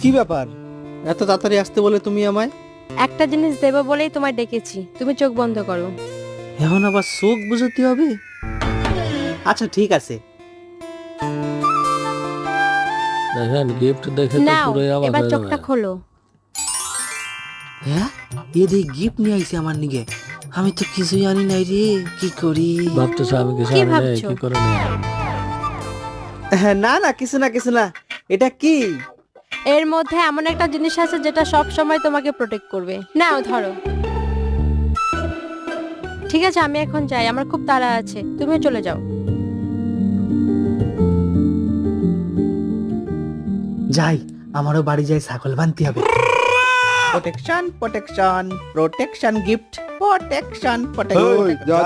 কি ব্যাপার, এত তাড়াতাড়ি আসতে বলে তুমি আমায়? একটা জিনিস দেবো বলেই তোমায় ডেকেছি, তুমি চোখ বন্ধ করো। এখন আবার চোখ বুঝতে হবে? আচ্ছা ঠিক আছে। দেখেন গিফট দেখে তো নাও পুরোই অবাক এবার হয়ে চোখটা যাবে। খোলো। হ্যাঁ, এদিকে গিফট নিয়ে আইছে আমার নিগে। আমি তো কিছুই জানি নাই রে, কি করি? ভাবতেছো আমি কিছু কি আনি নাই, ভাবছো? কি করে নিয়ে আসবো? হ্যাঁ, না না, কিছু না কিছু না। এটা কি? এর মধ্যে এমন একটা জিনিস আছে যেটা সব সময় তোমাকে প্রোটেক্ট করবে। নাও ধরো। ঠিক আছে আমি এখন যাই, আমার খুব তাড়া আছে, তুমিও চলে যাও। যাই, আমারও বাড়ি যাই, ছাগল বানতে হবে। Protection protection protection gift protection ওই, যা